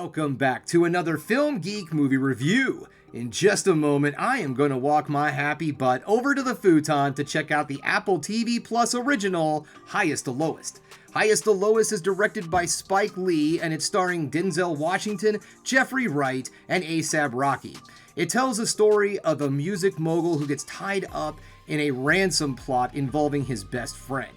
Welcome back to another Film Geek movie review. In just a moment, I am going to walk my happy butt over to the futon to check out the Apple TV Plus original, Highest to Lowest. Highest to Lowest is directed by Spike Lee, and it's starring Denzel Washington, Jeffrey Wright, and A$AP Rocky. It tells the story of a music mogul who gets tied up in a ransom plot involving his best friend.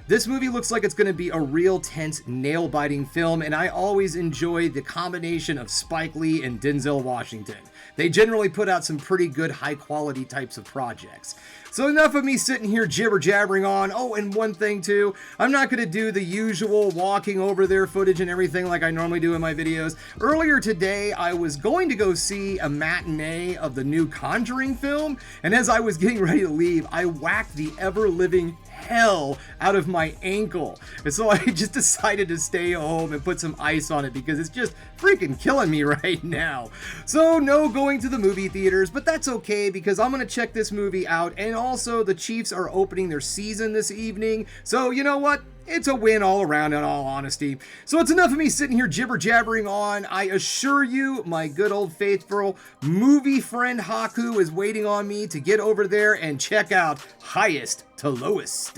This movie looks like it's going to be a real tense, nail-biting film, and I always enjoy the combination of Spike Lee and Denzel Washington. They generally put out some pretty good, high-quality types of projects. So enough of me sitting here jibber-jabbering on. Oh, and one thing too, I'm not going to do the usual walking over their footage and everything like I normally do in my videos. Earlier today, I was going to go see a matinee of the new Conjuring film, and as I was getting ready to leave, I whacked the ever-living hell out of my ankle. And so I just decided to stay home and put some ice on it because it's just freaking killing me right now. So no going to the movie theaters, but that's okay because I'm going to check this movie out, and also the Chiefs are opening their season this evening. So you know what? It's a win all around, in all honesty. So it's enough of me sitting here jibber-jabbering on. I assure you, my good old faithful movie friend Haku is waiting on me to get over there and check out Highest to Lowest.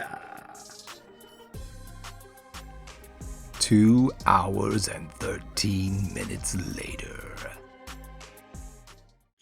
2 hours and 13 minutes later.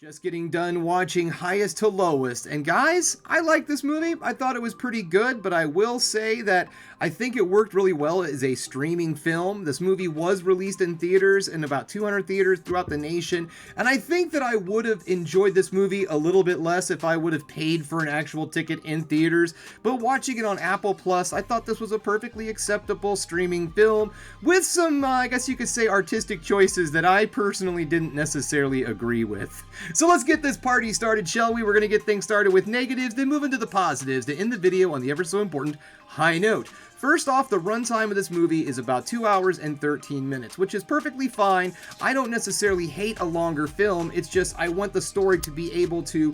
Just getting done watching Highest to Lowest, and guys, I like this movie. I thought it was pretty good, but I will say that I think it worked really well as a streaming film. This movie was released in theaters, in about 200 theaters throughout the nation, and I think that I would have enjoyed this movie a little bit less if I would have paid for an actual ticket in theaters, but watching it on Apple Plus, I thought this was a perfectly acceptable streaming film with some, I guess you could say, artistic choices that I personally didn't necessarily agree with. So let's get this party started, shall we? We're going to get things started with negatives, then move into the positives to end the video on the ever so important high note. First off, the runtime of this movie is about 2 hours and 13 minutes, which is perfectly fine. I don't necessarily hate a longer film, it's just I want the story to be able to,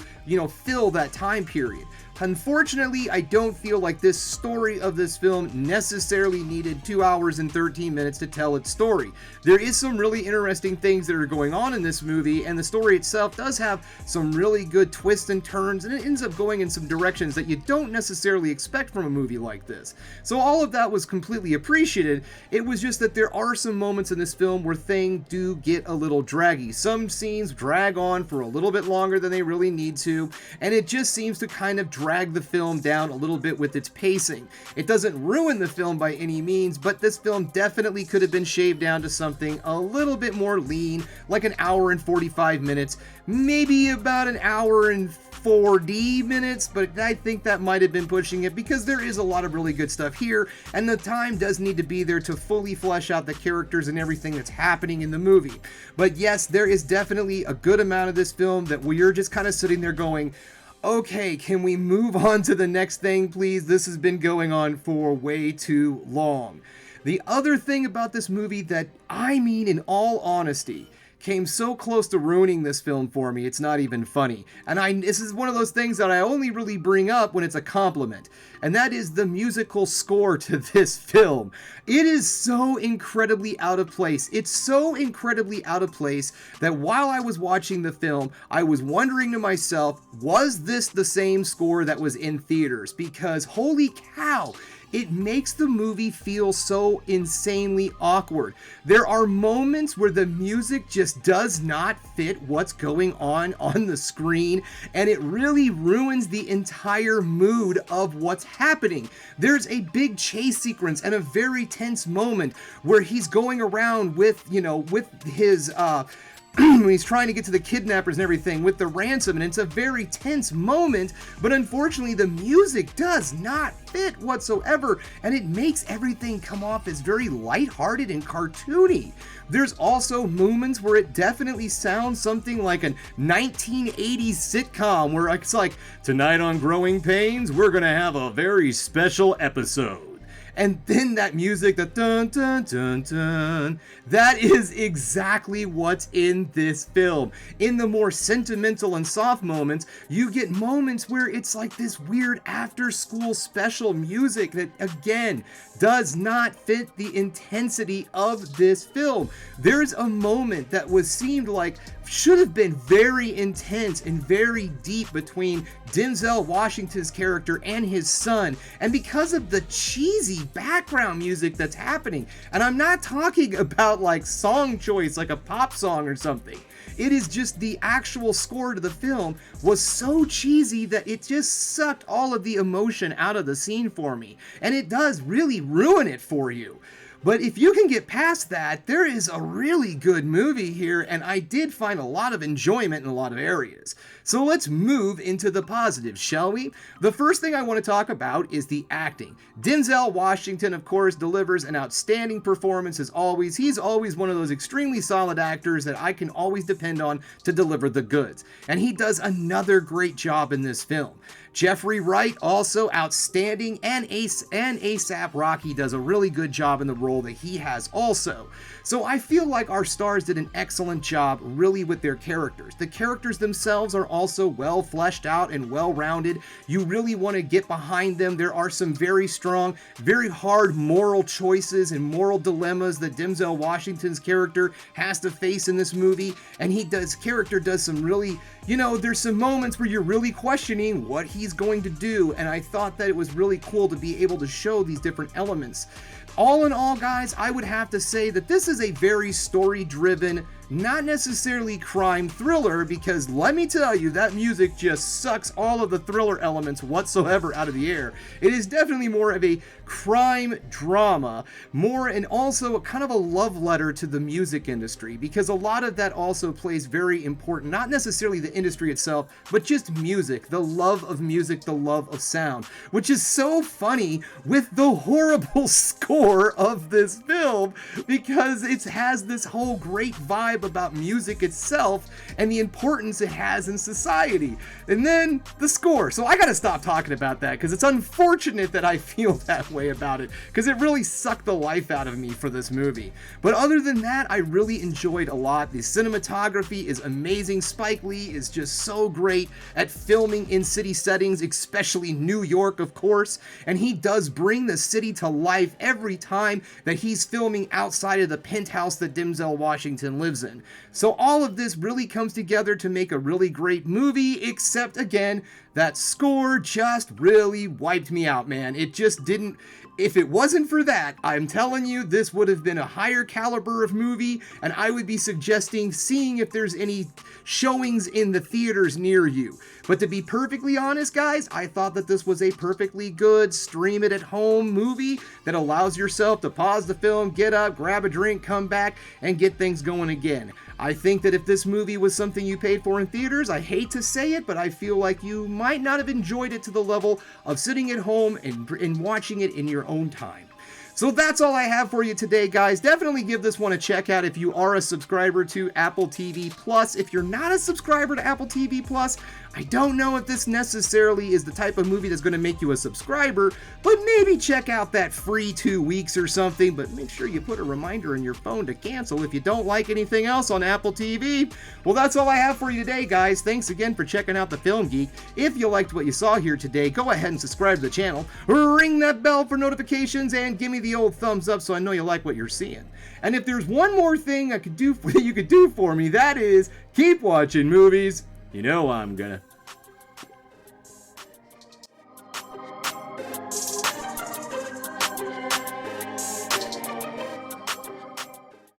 fill that time period. Unfortunately, I don't feel like this story of this film necessarily needed 2 hours and 13 minutes to tell its story. There is some really interesting things that are going on in this movie, and the story itself does have some really good twists and turns, and it ends up going in some directions that you don't necessarily expect from a movie like this. So all of that was completely appreciated. It was just that there are some moments in this film where things do get a little draggy. Some scenes drag on for a little bit longer than they really need to, and it just seems to kind of drag the film down a little bit with its pacing. It doesn't ruin the film by any means, but this film definitely could have been shaved down to something a little bit more lean, like an hour and 45 minutes, maybe about an hour and 40 minutes, but I think that might have been pushing it because there is a lot of really good stuff here, and the time does need to be there to fully flesh out the characters and everything that's happening in the movie. But yes, there is definitely a good amount of this film that you're just kind of sitting there going, okay, can we move on to the next thing, please? This has been going on for way too long. The other thing about this movie that, in all honesty, came so close to ruining this film for me, it's not even funny. And this is one of those things that I only really bring up when it's a compliment. And that is the musical score to this film. It is so incredibly out of place. It's so incredibly out of place that while I was watching the film, I was wondering to myself, was this the same score that was in theaters? Because holy cow, it makes the movie feel so insanely awkward. There are moments where the music just does not fit what's going on the screen, and it really ruins the entire mood of what's happening. There's a big chase sequence and a very tense moment where he's going around with his when he's trying to get to the kidnappers and everything with the ransom, and it's a very tense moment, but unfortunately the music does not fit whatsoever, and it makes everything come off as very lighthearted and cartoony. There's also moments where it definitely sounds something like a 1980s sitcom where it's like, tonight on Growing Pains, we're gonna have a very special episode. And then that music, the dun dun dun dun, that is exactly what's in this film. In the more sentimental and soft moments, you get moments where it's like this weird after-school special music that, again, does not fit the intensity of this film. There's a moment that seemed like should have been very intense and very deep between Denzel Washington's character and his son, and because of the cheesy background music that's happening, and I'm not talking about like song choice like a pop song or something, it is just the actual score to the film was so cheesy that it just sucked all of the emotion out of the scene for me, and it does really ruin it for you. But if you can get past that, there is a really good movie here, and I did find a lot of enjoyment in a lot of areas. So let's move into the positives, shall we? The first thing I want to talk about is the acting. Denzel Washington, of course, delivers an outstanding performance as always. He's always one of those extremely solid actors that I can always depend on to deliver the goods. And he does another great job in this film. Jeffrey Wright, also outstanding, and A$AP Rocky does a really good job in the role that he has also. So I feel like our stars did an excellent job really with their characters. The characters themselves are also well fleshed out and well rounded. You really want to get behind them. There are some very strong, very hard moral choices and moral dilemmas that Denzel Washington's character has to face in this movie, and character does some really, there's some moments where you're really questioning what he's going to do, and I thought that it was really cool to be able to show these different elements. All in all, guys, I would have to say that this is a very story-driven, not necessarily crime thriller, because let me tell you, that music just sucks all of the thriller elements whatsoever out of the air. It is definitely more of a crime drama, and also kind of a love letter to the music industry, because a lot of that also plays very important, not necessarily the industry itself, but just music, the love of music, the love of sound, which is so funny with the horrible score of this film, because it has this whole great vibe about music itself and the importance it has in society. And then the score. So I gotta stop talking about that, because it's unfortunate that I feel that way about it, because it really sucked the life out of me for this movie. But other than that, I really enjoyed a lot. The cinematography is amazing. Spike Lee is just so great at filming in city settings, especially New York, of course, and he does bring the city to life every time that he's filming outside of the penthouse that Denzel Washington lives in. So all of this really comes together to make a really great movie, except again, that score just really wiped me out, man. It just didn't. If it wasn't for that, I'm telling you, this would have been a higher caliber of movie, and I would be suggesting seeing if there's any showings in the theaters near you. But to be perfectly honest, guys, I thought that this was a perfectly good stream it at home movie that allows yourself to pause the film, get up, grab a drink, come back, and get things going again. I think that if this movie was something you paid for in theaters, I hate to say it, but I feel like you might not have enjoyed it to the level of sitting at home and watching it in your own time. So that's all I have for you today, guys. Definitely give this one a check out if you are a subscriber to Apple TV Plus. If you're not a subscriber to Apple TV Plus, I don't know if this necessarily is the type of movie that's going to make you a subscriber, but maybe check out that free 2 weeks or something, but make sure you put a reminder in your phone to cancel if you don't like anything else on Apple TV. Well, that's all I have for you today, guys. Thanks again for checking out the Film Geek. If you liked what you saw here today, go ahead and subscribe to the channel, ring that bell for notifications, and give me the old thumbs up so I know you like what you're seeing. And if there's one more thing you could do for me, that is keep watching movies. You know I'm gonna.